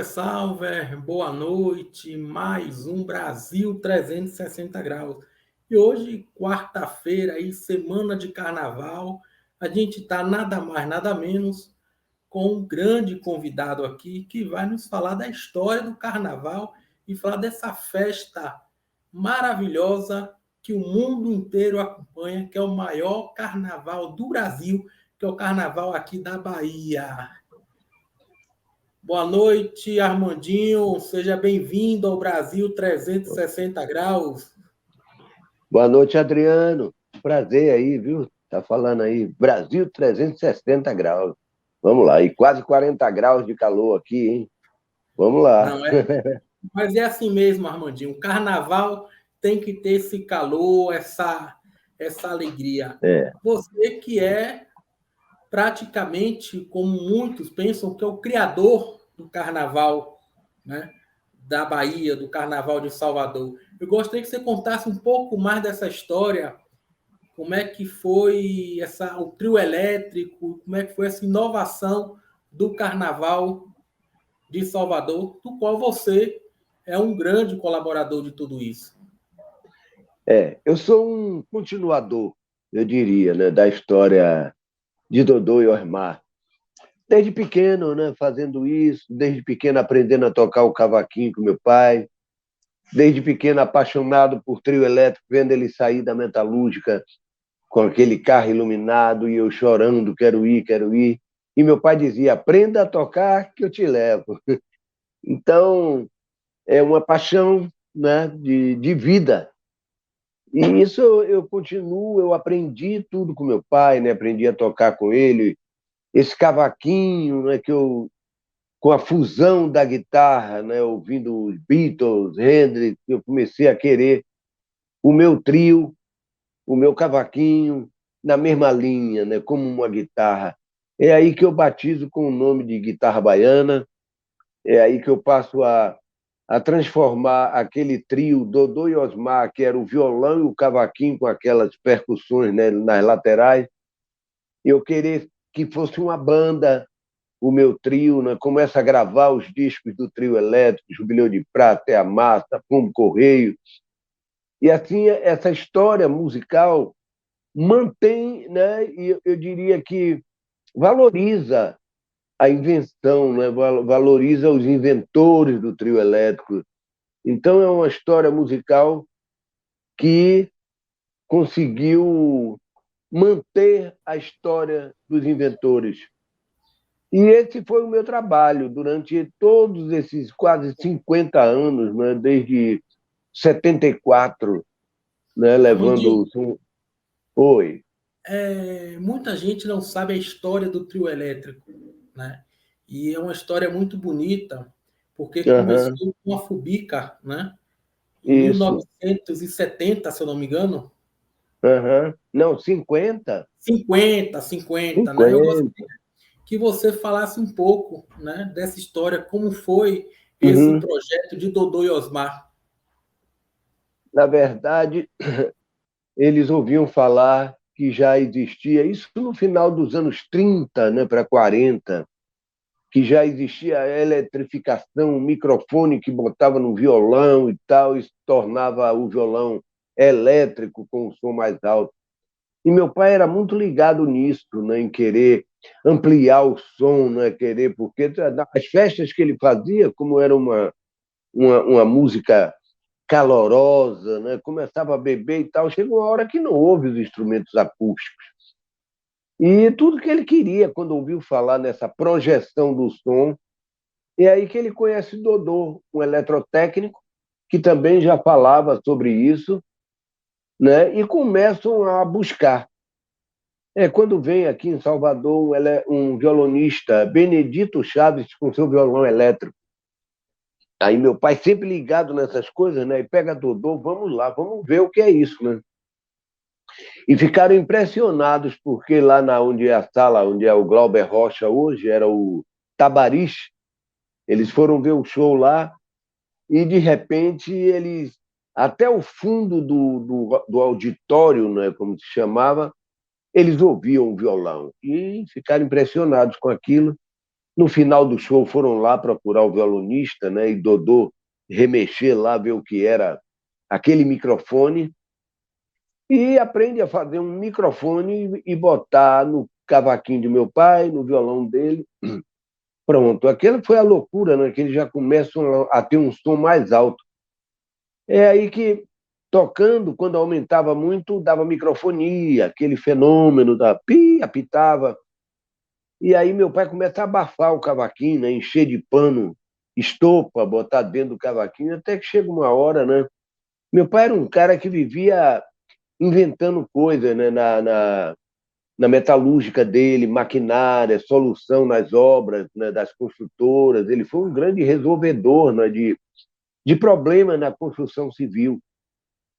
Salve, salve, boa noite, mais um Brasil 360 graus. E hoje, quarta-feira, aí, semana de carnaval, a gente está nada mais, nada menos com um grande convidado aqui que vai nos falar da história do carnaval e falar dessa festa maravilhosa que o mundo inteiro acompanha, que é o maior carnaval do Brasil, que é o carnaval aqui da Bahia. Boa noite, Armandinho. Seja bem-vindo ao Brasil 360 graus. Boa noite, Adriano. Prazer aí, viu? Tá falando aí, Brasil 360 graus. Vamos lá, e quase 40 graus de calor aqui, hein? Vamos lá. Não é? Mas é assim mesmo, Armandinho. O carnaval tem que ter esse calor, essa alegria. É, Você que é praticamente, como muitos pensam, que é o criador do carnaval, né? Da Bahia, do carnaval de Salvador. Eu gostaria que você contasse um pouco mais dessa história. Como é que foi o trio elétrico? Como é que foi essa inovação do Carnaval de Salvador, do qual você é um grande colaborador de tudo isso? eu sou um continuador, eu diria, né, da história de Dodô e Osmar. Desde pequeno, né, fazendo isso, desde pequeno aprendendo a tocar o cavaquinho com meu pai, desde pequeno apaixonado por trio elétrico, vendo ele sair da metalúrgica com aquele carro iluminado e eu chorando, quero ir, quero ir. E meu pai dizia, aprenda a tocar que eu te levo. Então, é uma paixão, né, de vida. E isso eu continuo, eu aprendi tudo com meu pai, né, aprendi a tocar com ele. Esse cavaquinho, né, com a fusão da guitarra, né, ouvindo os Beatles, Hendrix, eu comecei a querer o meu trio, o meu cavaquinho na mesma linha, né, como uma guitarra. É aí que eu batizo com o nome de guitarra baiana, é aí que eu passo a transformar aquele trio Dodô e Osmar, que era o violão e o cavaquinho com aquelas percussões, né, nas laterais, eu querer que fosse uma banda, o meu trio, né, começa a gravar os discos do trio elétrico, Jubileu de Prata, É a Massa, Pombo Correio, e assim essa história musical mantém, né, e eu diria que valoriza a invenção, né, valoriza os inventores do trio elétrico. Então é uma história musical que conseguiu manter a história dos inventores. E esse foi o meu trabalho durante todos esses quase 50 anos, né, desde 74, né, Armandinho, levando... Oi. muita gente não sabe a história do trio elétrico, né? E é uma história muito bonita, porque Uhum. começou com a Fubica, né? Em Isso. 1970, se eu não me engano. Uhum. Não, 50? 50, né? Eu gostaria 50. que você falasse um pouco, né, dessa história, como foi esse Uhum. projeto de Dodô e Osmar. Na verdade, eles ouviam falar que já existia, isso no final dos anos 30, né, para 40, que já existia a eletrificação, o microfone que botava no violão e tal, e se tornava o violão elétrico com o som mais alto. E meu pai era muito ligado nisso, né, em querer ampliar o som, né, querer, porque as festas que ele fazia, como era uma música calorosa, né, começava a beber e tal, chegou uma hora que não houve os instrumentos acústicos. E tudo que ele queria, quando ouviu falar nessa projeção do som, é aí que ele conhece Dodô, um eletrotécnico, que também já falava sobre isso, né? E começam a buscar. Quando vem aqui em Salvador um violonista, Benedito Chaves, com seu violão elétrico. Aí meu pai sempre ligado nessas coisas, né? E pega Dodô, vamos lá, vamos ver o que é isso, né? E ficaram impressionados, porque lá onde é a sala, onde é o Glauber Rocha hoje, era o Tabariz, eles foram ver o show lá e, de repente, eles, até o fundo do auditório, né, como se chamava, eles ouviam o violão e ficaram impressionados com aquilo. No final do show foram lá procurar o violonista, né? E Dodô remexer lá, ver o que era aquele microfone, e aprende a fazer um microfone e botar no cavaquinho de meu pai, no violão dele. Pronto, aquela foi a loucura, né? Que eles já começam a ter um som mais alto. É aí que, tocando, quando aumentava muito, dava microfonia, aquele fenômeno da pi, apitava. E aí meu pai começa a abafar o cavaquinho, né? Encher de pano, estopa, botar dentro do cavaquinho, até que chega uma hora, né? Meu pai era um cara que vivia inventando coisas, né? Na metalúrgica dele, maquinária, solução nas obras, né? Das construtoras. Ele foi um grande resolvedor, né? De problemas na construção civil,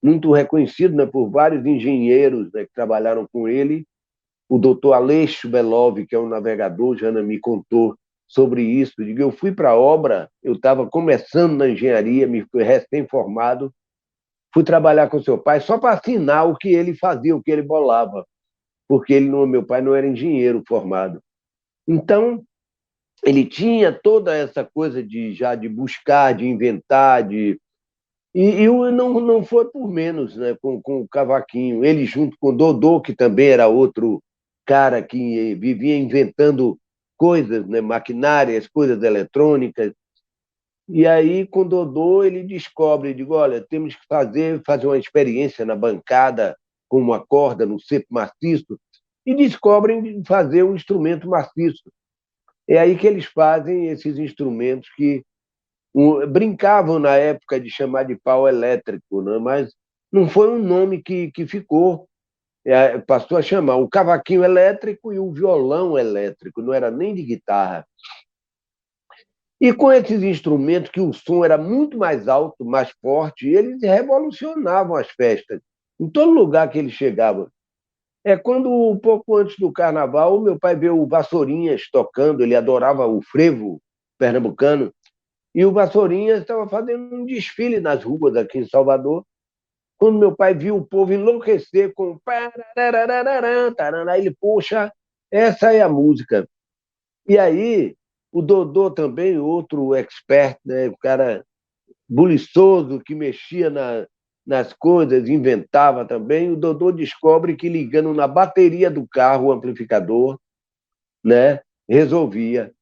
muito reconhecido, né? Por vários engenheiros, né? Que trabalharam com ele. O doutor Aleixo Belov, que é um navegador, já me contou sobre isso. Eu fui para a obra, eu estava começando na engenharia, me fui recém-formado, fui trabalhar com seu pai só para assinar o que ele fazia, o que ele bolava, porque meu pai não era engenheiro formado. Então, ele tinha toda essa coisa de buscar, de inventar, e não foi por menos, né, com o cavaquinho. Ele junto com o Dodô, que também era outro cara que vivia inventando coisas, né, maquinárias, coisas eletrônicas. E aí, com o Dodô, ele descobre, digo, olha, temos que fazer uma experiência na bancada com uma corda no cepo maciço, e descobrem fazer um instrumento maciço. É aí que eles fazem esses instrumentos que brincavam na época de chamar de pau elétrico, né? Mas não foi um nome que ficou. Passou a chamar o cavaquinho elétrico e o violão elétrico, não era nem de guitarra. E com esses instrumentos, que o som era muito mais alto, mais forte, eles revolucionavam as festas. Em todo lugar que eles chegavam. É quando, um pouco antes do carnaval, meu pai viu o Vassourinhas tocando, ele adorava o frevo pernambucano, e o Vassourinhas estava fazendo um desfile nas ruas aqui em Salvador, quando meu pai viu o povo enlouquecer com... Aí ele, poxa, essa é a música. E aí, o Dodô também, outro expert, né, o cara buliçoso, que mexia nas coisas, inventava também, o Dodô descobre que ligando na bateria do carro, o amplificador, né, resolvia.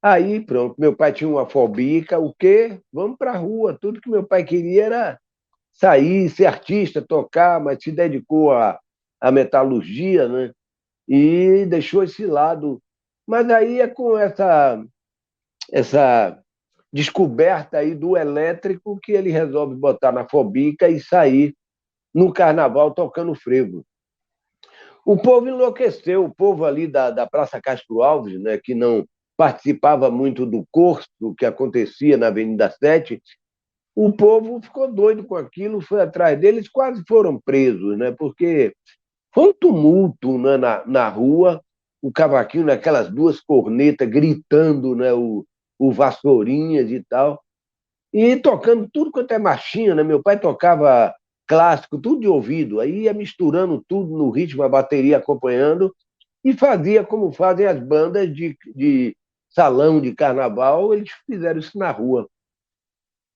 Aí, pronto, meu pai tinha uma fobica, o quê? Vamos para a rua. Tudo que meu pai queria era sair, ser artista, tocar, mas se dedicou à metalurgia, né? E deixou esse lado. Mas aí é com essa descoberta aí do elétrico que ele resolve botar na fobica e sair no carnaval tocando frevo. O povo enlouqueceu, o povo ali da Praça Castro Alves, né, que não participava muito do curso que acontecia na Avenida 7, o povo ficou doido com aquilo, foi atrás deles, quase foram presos, né, porque foi um tumulto, né, na rua, o cavaquinho naquelas duas cornetas gritando, né, o Vassourinhas e tal, e tocando tudo quanto é marchinha, né? Meu pai tocava clássico, tudo de ouvido, aí ia misturando tudo no ritmo, a bateria acompanhando, e fazia como fazem as bandas de salão de carnaval, eles fizeram isso na rua.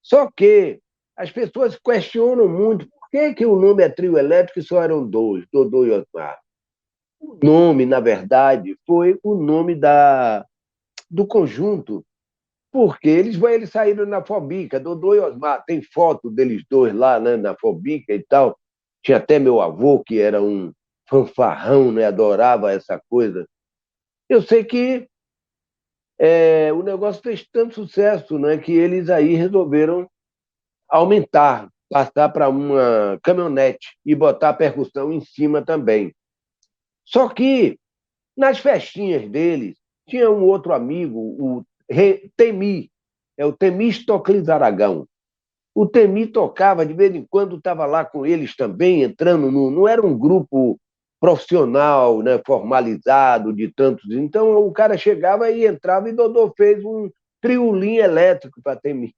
Só que as pessoas questionam muito por que o nome é trio elétrico e só eram dois, Dodô e Osmar. O nome, na verdade, foi o nome do conjunto, porque eles saíram na Fobica, Dodô e Osmar, tem foto deles dois lá, né, na Fobica e tal. Tinha até meu avô, que era um fanfarrão, né, adorava essa coisa. Eu sei que o negócio fez tanto sucesso, né, que eles aí resolveram aumentar, passar para uma caminhonete e botar a percussão em cima também. Só que, nas festinhas deles, tinha um outro amigo, o Temi, é o Temístocles Aragão. O Temi tocava, de vez em quando estava lá com eles também, entrando não era um grupo profissional, né, formalizado de tantos. Então o cara chegava e entrava, e Dodô fez um triolim elétrico para Temi.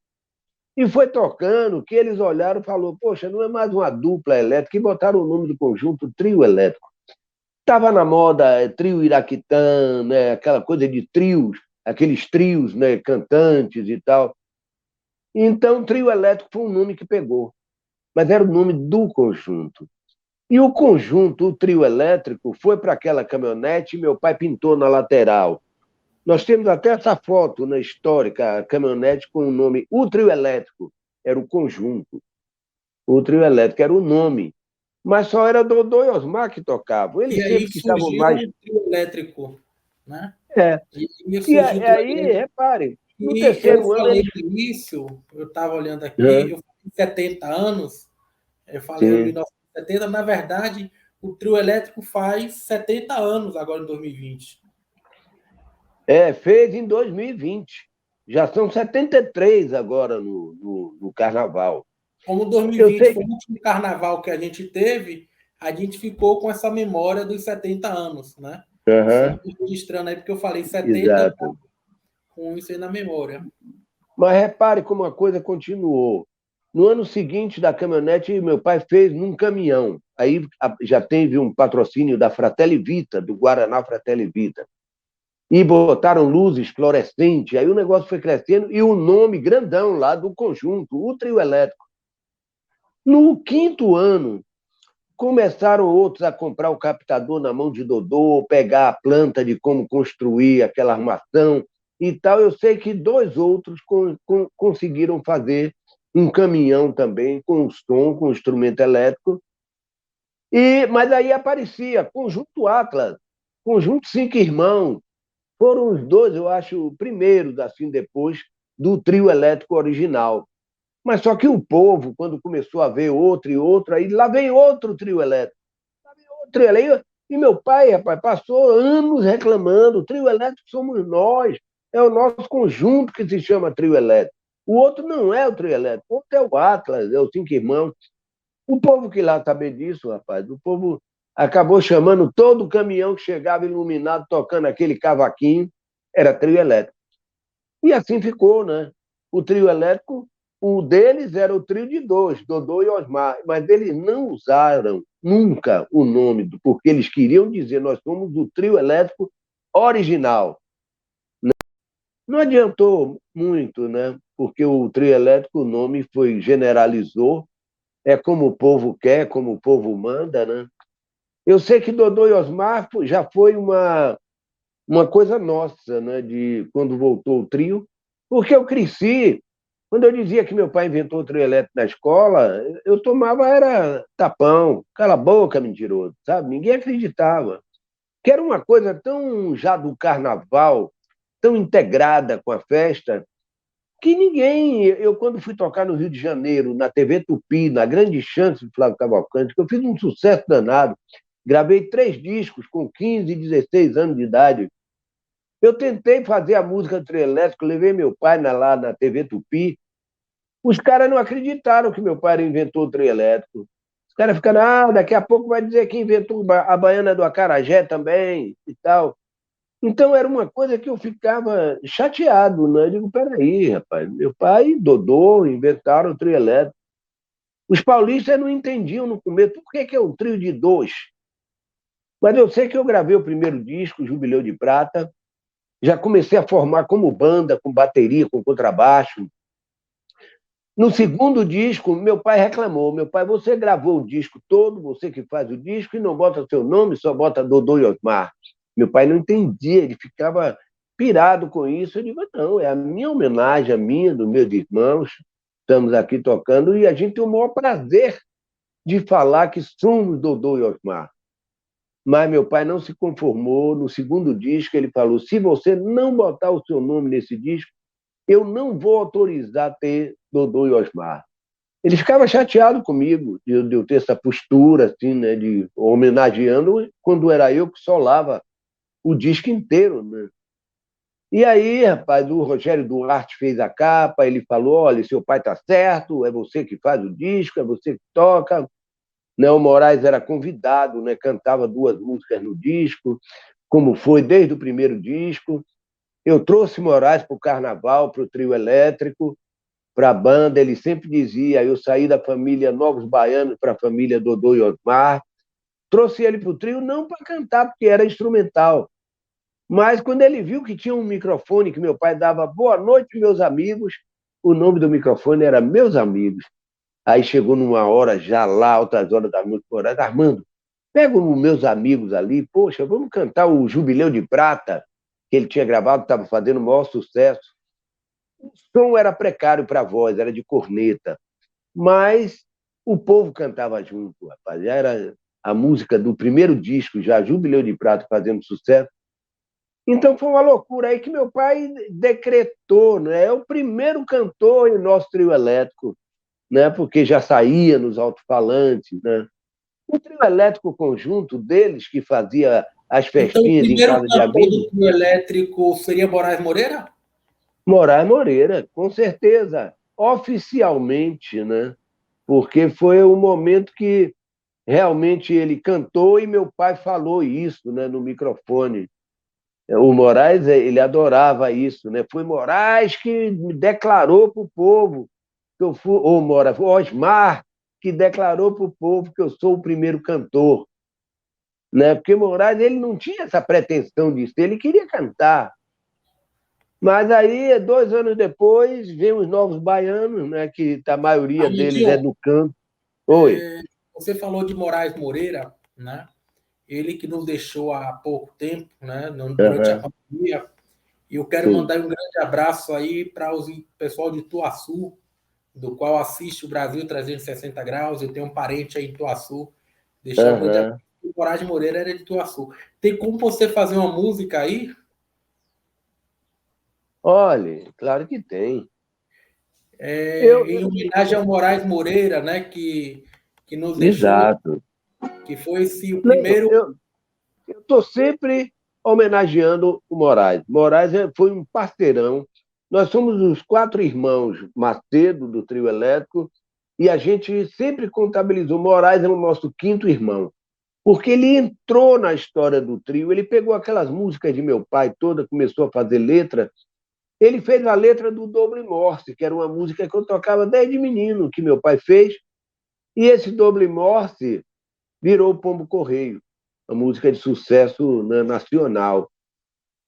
E foi tocando, que eles olharam e falaram, poxa, não é mais uma dupla elétrica, e botaram o nome do conjunto Trio Elétrico. Estava na moda trio Iraquitã, né, aquela coisa de trios, aqueles trios, né, cantantes e tal. Então, trio elétrico foi um nome que pegou, mas era o nome do conjunto. E o conjunto, o trio elétrico, foi para aquela caminhonete e meu pai pintou na lateral. Nós temos até essa foto na histórica, a caminhonete com o nome O Trio Elétrico, era o conjunto. O trio elétrico era o nome. Mas só era Dodô e Osmar que tocavam. E Eles aí sempre que estavam mais. surgiu o trio elétrico, né? É. E E surgiu o trio aí, elétrico. repare, no E eu terceiro ano falei eles. no início, eu estava olhando aqui, É, eu falei 70 anos, eu falei em sim. 1970, na verdade, o trio elétrico faz 70 anos agora em 2020. Fez em 2020. Já são 73 agora no Carnaval. Como Eu 2020 sei foi que. o último carnaval que a gente teve, a gente ficou com essa memória dos 70 anos, né? Só Aham, registrando aí, porque eu falei 70, eu estava exato. com isso aí na memória. Mas repare como a coisa continuou. No ano seguinte da caminhonete, meu pai fez num caminhão. Aí já teve um patrocínio da Fratelli Vita, do Guaraná Fratelli Vita. E botaram luzes fluorescentes. Aí o negócio foi crescendo e o nome grandão lá do conjunto, o trio elétrico. No quinto ano, começaram outros a comprar o captador na mão de Dodô, pegar a planta de como construir aquela armação e tal. Eu sei que dois outros conseguiram fazer um caminhão também com som, com instrumento elétrico. Mas aí aparecia Conjunto Atlas, Conjunto Cinco Irmãos. Foram os dois, eu acho, primeiros, assim, depois do trio elétrico original. Mas só que o povo, quando começou a ver outro e outro, aí lá vem outro trio elétrico. Trio elétrico. E meu pai, rapaz, passou anos reclamando: trio elétrico somos nós, é o nosso conjunto que se chama trio elétrico. O outro não é o trio elétrico, o outro é o Atlas, é o Cinco Irmãos. O povo que lá sabia disso, rapaz, o povo acabou chamando todo o caminhão que chegava iluminado, tocando aquele cavaquinho, era trio elétrico. E assim ficou, né? O trio elétrico, o deles era o trio de dois, Dodô e Osmar, mas eles não usaram nunca o nome, porque eles queriam dizer: nós somos o trio elétrico original. Não adiantou muito, né? Porque o trio elétrico, o nome foi generalizou, é como o povo quer, como o povo manda, né? Eu sei que Dodô e Osmar já foi uma coisa nossa, né? De quando voltou o trio, porque eu cresci. Quando eu dizia que meu pai inventou o trio elétrico na escola, eu tomava era tapão, cala a boca, mentiroso, sabe? Ninguém acreditava. Que era uma coisa tão já do carnaval, tão integrada com a festa, que ninguém. Eu, quando fui tocar no Rio de Janeiro, na TV Tupi, na Grande Chance do Flávio Cavalcante, que eu fiz um sucesso danado, gravei 3 discos com 15 e 16 anos de idade. Eu tentei fazer a música do trio elétrico, levei meu pai lá na TV Tupi. Os caras não acreditaram que meu pai era inventor do trio elétrico. Os caras ficaram: daqui a pouco vai dizer que inventou a baiana do acarajé também e tal. Então era uma coisa que eu ficava chateado, né? Eu digo: peraí, rapaz, meu pai e Dodô inventaram o trio elétrico. Os paulistas não entendiam no começo por que é um trio de dois. Mas eu sei que eu gravei o primeiro disco, Jubileu de Prata, já comecei a formar como banda, com bateria, com contrabaixo. No segundo disco, meu pai reclamou: meu pai, você gravou o disco todo, você que faz o disco, e não bota seu nome, só bota Dodô e Osmar. Meu pai não entendia, ele ficava pirado com isso. Eu digo: não, é a minha homenagem, a minha, dos meus irmãos, estamos aqui tocando, e a gente tem o maior prazer de falar que somos Dodô e Osmar. Mas meu pai não se conformou. No segundo disco, ele falou: se você não botar o seu nome nesse disco, eu não vou autorizar ter Dodô e Osmar. Ele ficava chateado comigo de eu ter essa postura, assim, né, de homenageando, quando era eu que solava o disco inteiro, né? E aí, rapaz, o Rogério Duarte fez a capa, ele falou: olha, seu pai está certo, é você que faz o disco, é você que toca. Né? O Moraes era convidado, né? Cantava 2 músicas no disco, como foi desde o primeiro disco. Eu trouxe Moraes para o carnaval, para o trio elétrico, para a banda. Ele sempre dizia: eu saí da família Novos Baianos para a família Dodô e Osmar. Trouxe ele para o trio não para cantar, porque era instrumental, Mas quando ele viu que tinha um microfone que meu pai dava boa noite, meus amigos, o nome do microfone era Meus Amigos. Aí chegou numa hora já lá, altas horas da noite, horário, Armando, pega os meus amigos ali, poxa, vamos cantar o Jubileu de Prata, que ele tinha gravado, estava fazendo o maior sucesso. O som era precário para a voz, era de corneta, mas o povo cantava junto, rapaz. Já era a música do primeiro disco, já Jubileu de Prata, fazendo sucesso. Então foi uma loucura aí que meu pai decretou, né? É o primeiro cantor em nosso trio elétrico, né? Porque já saía nos alto-falantes, né? O trio elétrico conjunto deles, que fazia as Então, o festinhas em primeiro casa de cantor amigos, do trio elétrico seria Moraes Moreira? Moraes Moreira, com certeza, oficialmente, né? Porque foi o momento que realmente ele cantou e meu pai falou isso, né, no microfone. O Moraes, ele adorava isso, né? Foi Moraes que me declarou para o povo que eu fui, ou Moraes, foi Osmar que declarou para o povo que eu sou o primeiro cantor, né? Porque Moraes ele não tinha essa pretensão disso, ele queria cantar. Mas aí, 2 anos depois, vem os Novos Baianos, né? Que a maioria deles é Armandinho, do canto. Oi. você falou de Moraes Moreira, né? Ele que nos deixou há pouco tempo, né? Durante a Uhum. pandemia. E eu quero Sim. mandar um grande abraço aí para o pessoal de Ituaçu, do qual assiste o Brasil 360 graus. Eu tenho um parente aí em Ituaçu. Deixar um grande abraço. Uhum. O Moraes Moreira era de Ituaçu. Tem como você fazer uma música aí? Olha, claro que tem. Eu, Em homenagem ao Moraes Moreira, né, que nos deixou, exato. que foi esse, o Não, primeiro. eu estou sempre homenageando o Moraes. Moraes foi um parceirão. Nós somos os 4 irmãos Macedo, do trio elétrico, e a gente sempre contabilizou. Moraes é o nosso quinto irmão, porque ele entrou na história do trio, ele pegou aquelas músicas de meu pai toda, começou a fazer letra. Ele fez a letra do Doble Morse, que era uma música que eu tocava desde menino, que meu pai fez, e esse Doble Morse virou o Pombo Correio, uma música de sucesso, né, nacional.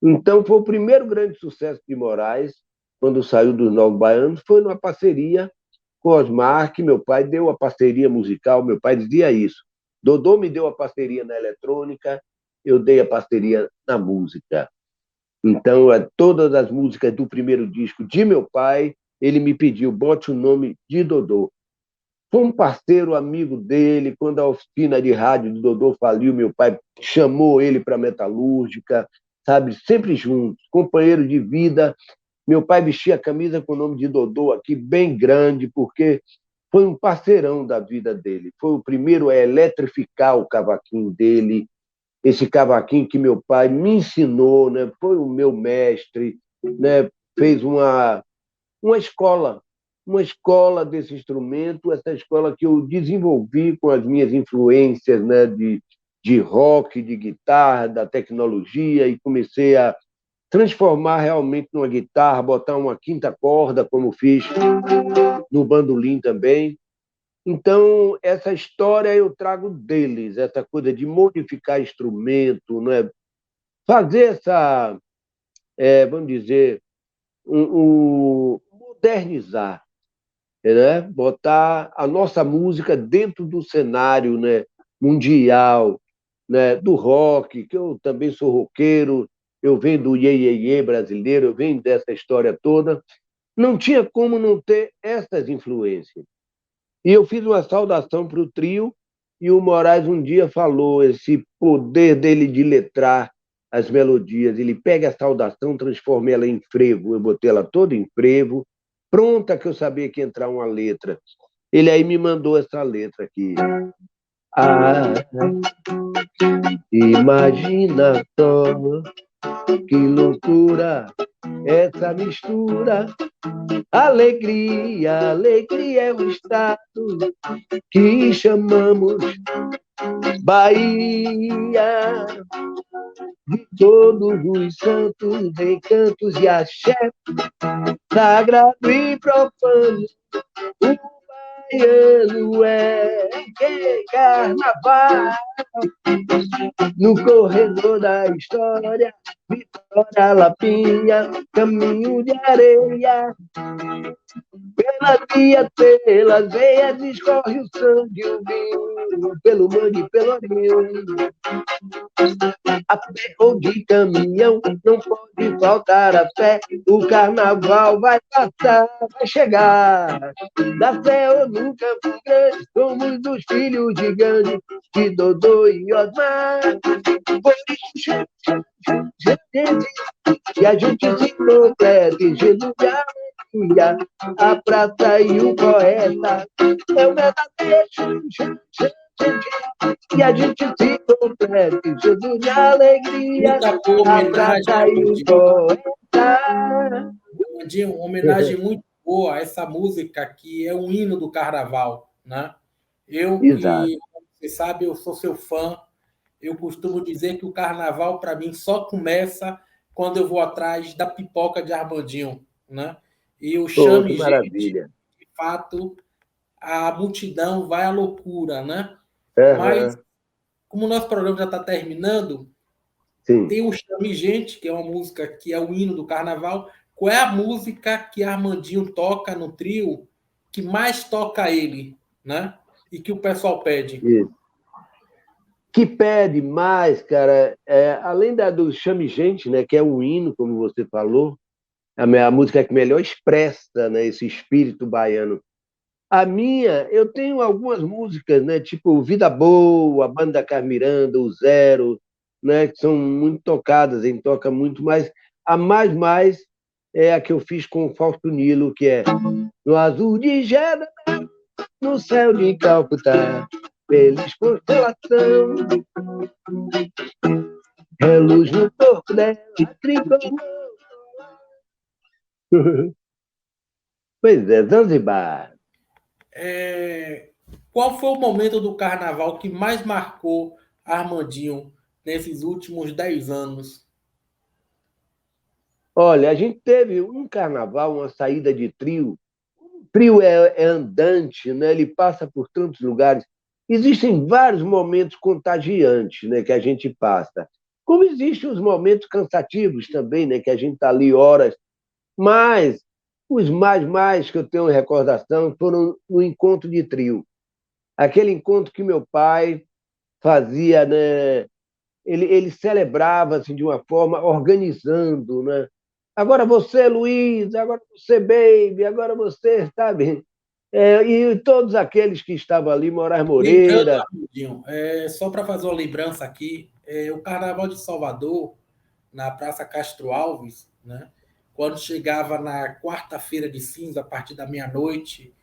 Então, foi o primeiro grande sucesso de Moraes, quando saiu dos Novos Baianos, foi numa parceria com Osmar, que meu pai deu a parceria musical, meu pai dizia isso. Dodô me deu a parceria na eletrônica, eu dei a parceria na música. Então, todas as músicas do primeiro disco de meu pai, ele me pediu, bote o nome de Dodô. Foi um parceiro, amigo dele. Quando a oficina de rádio do Dodô faliu, meu pai chamou ele para a metalúrgica, sabe? Sempre juntos, companheiro de vida. Meu pai vestia a camisa com o nome de Dodô aqui, bem grande, porque foi um parceirão da vida dele. Foi o primeiro a eletrificar o cavaquinho dele, esse cavaquinho que meu pai me ensinou, né? Foi o meu mestre, né? Fez uma uma escola desse instrumento, essa escola que eu desenvolvi com as minhas influências, né, de rock, de guitarra, da tecnologia, e comecei a transformar realmente numa guitarra, botar uma quinta corda, como fiz no bandolim também. Então, essa história eu trago deles, essa coisa de modificar instrumento, né? Fazer essa, vamos dizer, modernizar, né? Botar a nossa música dentro do cenário, né? Mundial, né? Do rock, que eu também sou roqueiro, eu venho do iê, iê, iê brasileiro, eu venho dessa história toda. Não tinha como não ter essas influências. E eu fiz uma saudação para o trio, e o Moraes um dia falou esse poder dele de letrar as melodias. Ele pega a saudação, transforma ela em frevo. Eu botei ela toda em frevo, pronta, que eu sabia que ia entrar uma letra. Ele aí me mandou essa letra aqui. Ah, imagina só, que loucura essa mistura. Alegria, alegria é o estado que chamamos Bahia, de todos os santos, encantos e axé, sagrado e profano, o baiano é que carnaval, no corredor da história, Ora lapinha, caminho de areia, pelas vias, pelas veias escorre o sangue, o vinho, pelo mangue, pelo rio. A pé ou de caminhão, não pode faltar a fé. O carnaval vai passar, vai chegar. Da fé ou no Campo Grande, somos os filhos de Gandhi, de Dodô e Osmar. Por isso, e a gente se completa em Jesus de alegria. A praça e o poeta é o verdadeiro. E a gente se completa em Jesus de alegria. Muita boa A homenagem, praça e o Armandinho. poeta. Armandinho, uma homenagem muito boa a essa música que é um hino do carnaval, né? Eu Exato. que, como você sabe, eu sou seu fã. Eu costumo dizer que o carnaval, para mim, só começa quando eu vou atrás da pipoca de Armandinho, né? E o Oh, que chame gente, maravilha. de fato, a multidão vai à loucura, né? Mas, Uhum. como o nosso programa já está terminando, Sim. tem o Chame Gente, que é uma música que é o hino do carnaval. Qual é a música que Armandinho toca no trio que mais toca ele, né? E que o pessoal pede? Isso. Que pede mais, cara, além do Chame Gente, né, que é um hino, como você falou, a música que melhor expressa, né, esse espírito baiano. A minha, eu tenho algumas músicas, né, tipo Vida Boa, a Banda Carmiranda, o Zero, né, que são muito tocadas, em toca muito, mas a mais é a que eu fiz com o Fausto Nilo, que é No Azul de Jeddah, no céu de Calcutá, feliz constelação, reluz no corpo dela, tricolor. Pois é, Zanzibar. Qual foi o momento do carnaval que mais marcou Armandinho nesses últimos 10 anos? Olha, a gente teve um carnaval, uma saída de trio. O trio é andante, né? Ele passa por tantos lugares. Existem vários momentos contagiantes, né, que a gente passa. Como existem os momentos cansativos também, né, que a gente está ali horas. Mas os mais que eu tenho recordação foram no encontro de trio. Aquele encontro que meu pai fazia, né? Ele celebrava assim, de uma forma organizando, né? Agora você, Luiz, agora você, Baby, agora você, sabe? E todos aqueles que estavam ali, Moraes Lembrando, Moreira. Armandinho, só para fazer uma lembrança aqui, o Carnaval de Salvador, na Praça Castro Alves, né? Quando chegava na quarta-feira de cinza, a partir da meia-noite,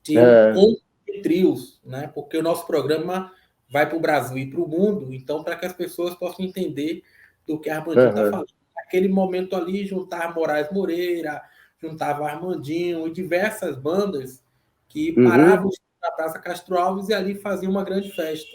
tinha um Ah, encontro de trios, né? Porque o nosso programa vai para o Brasil e para o mundo, então, para que as pessoas possam entender do que a Armandinho está aham, falando. Naquele momento ali, juntava Moraes Moreira, juntava Armandinho e diversas bandas que uhum, paravam na Praça Castro Alves e ali faziam uma grande festa.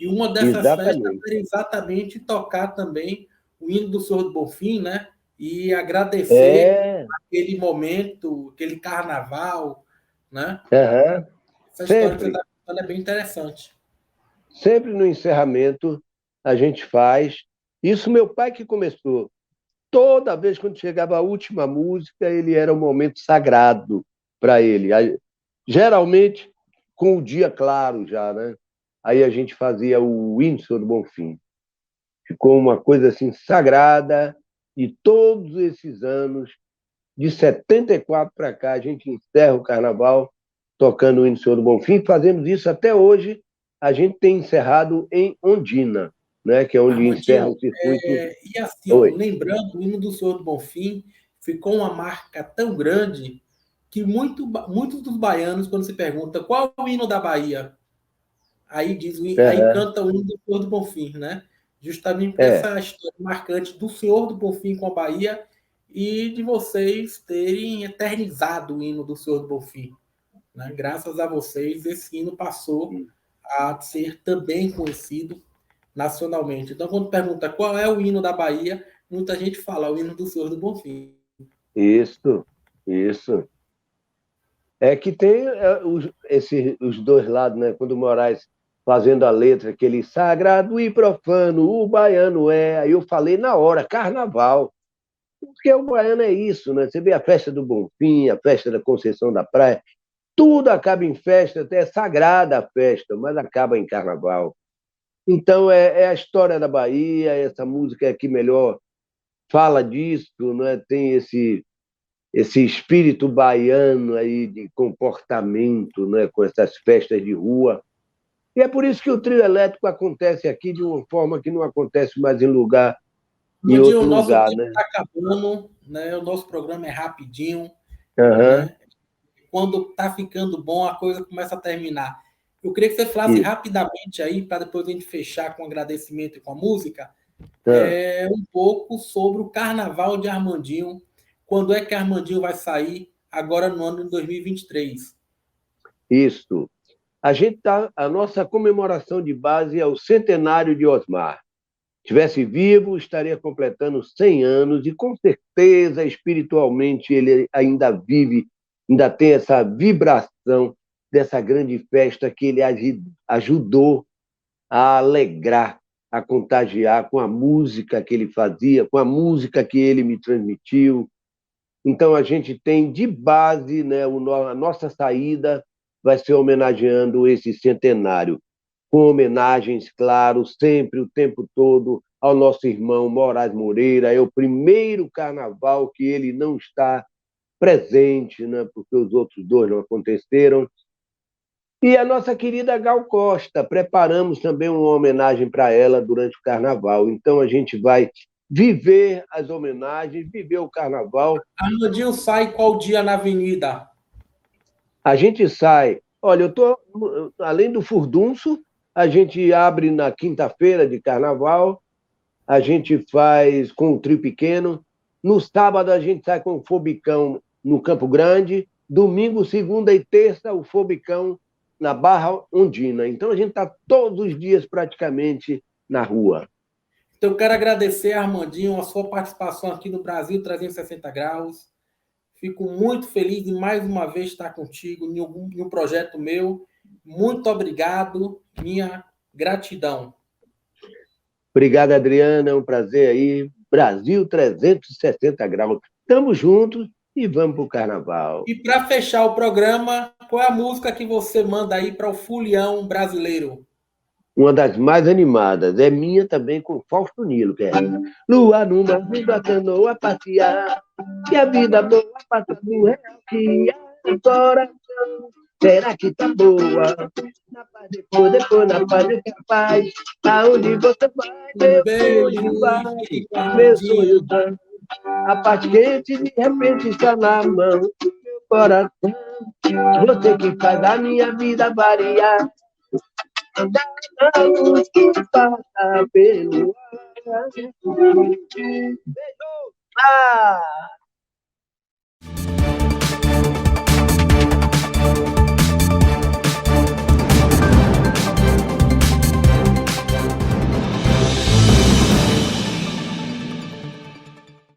E uma dessas festas exatamente. era exatamente tocar também o hino do Senhor do Bonfim, né? E agradecer É, aquele momento, aquele carnaval, né? aham, Essa história que você sempre. está contando é bem interessante. Sempre no encerramento a gente faz. Isso meu pai que começou. Toda vez quando chegava a última música, ele era um momento sagrado para ele. Geralmente com o dia claro já, né? Aí a gente fazia o Whindersson do Bonfim. Ficou uma coisa assim sagrada e todos esses anos, de 74 para cá, a gente encerra o carnaval tocando o Whindersson do Bonfim. Fazemos isso até hoje. A gente tem encerrado em Ondina, né? Que é onde encerra Armandinho, o circuito. e assim, ó, Oi. lembrando, o hino do Senhor do Bonfim ficou uma marca tão grande que muitos dos baianos, quando se pergunta qual é o hino da Bahia, aí Uhum. canta o hino do Senhor do Bonfim, né? Justamente por É, essa história marcante do Senhor do Bonfim com a Bahia e de vocês terem eternizado o hino do Senhor do Bonfim, né? Graças a vocês, esse hino passou a ser também conhecido nacionalmente. Então, quando pergunta qual é o hino da Bahia, muita gente fala o hino do Senhor do Bonfim. isso, isso. É que tem os dois lados, né? Quando o Moraes fazendo a letra, aquele sagrado e profano, o baiano é. Aí eu falei na hora, carnaval. Porque o baiano é isso, né? Você vê a festa do Bonfim, a festa da Conceição da Praia, tudo acaba em festa, até é sagrada a festa, mas acaba em carnaval. Então é a história da Bahia, essa música que melhor fala disso, né? Tem esse espírito baiano aí de comportamento, né? Com essas festas de rua. E é por isso que o trio elétrico acontece aqui de uma forma que não acontece mais em Mandinho, o outro nosso lugar, tempo né? está acabando, né? O nosso programa é rapidinho, Aham, né? Quando está ficando bom, a coisa começa a terminar. Eu queria que você falasse isso. rapidamente aí, para depois a gente fechar com agradecimento e com a música, Ah, um pouco sobre o Carnaval de Armandinho. Quando é que Armandinho vai sair? Agora no ano de 2023. isso. A nossa comemoração de base é o centenário de Osmar. Tivesse vivo, estaria completando 100 anos e com certeza espiritualmente ele ainda vive, ainda tem essa vibração dessa grande festa que ele ajudou a alegrar, a contagiar com a música que ele fazia, com a música que ele me transmitiu. Então, a gente tem de base, né, a nossa saída vai ser homenageando esse centenário, com homenagens, claro, sempre, o tempo todo, ao nosso irmão Moraes Moreira. É o primeiro carnaval que ele não está presente, né, porque os outros dois não aconteceram. E a nossa querida Gal Costa, preparamos também uma homenagem para ela durante o carnaval. Então, a gente vai viver as homenagens, viver o carnaval. Armandinho sai qual dia na avenida? A gente sai. Olha, além do furdunço, a gente abre na quinta-feira de carnaval, a gente faz com um trio pequeno. No sábado, a gente sai com o Fobicão no Campo Grande. Domingo, segunda e terça, o Fobicão na Barra Ondina. Então, a gente está todos os dias praticamente na rua. Então, eu quero agradecer, Armandinho, a sua participação aqui no Brasil 360 Graus. Fico muito feliz de mais uma vez estar contigo em um projeto meu. Muito obrigado, minha gratidão. Obrigado, Adriana. É um prazer aí. Brasil 360 graus. Estamos juntos e vamos para o carnaval. E para fechar o programa, qual é a música que você manda aí para o Fulião brasileiro? Uma das mais animadas. É minha também com Fausto Nilo, que é Lua numa vida canoa passear, que a vida boa passa do real que é o coração. Será que tá boa? Na paz, depois, na paz é capaz. Aonde você vai, Um meu sonho beijo vai, e fique com meu Armandinho. sonho vai. A parte quente de repente está na mão do meu coração. Você que faz a minha vida variar. A luz que passa pelo ar. Beijo! Ah!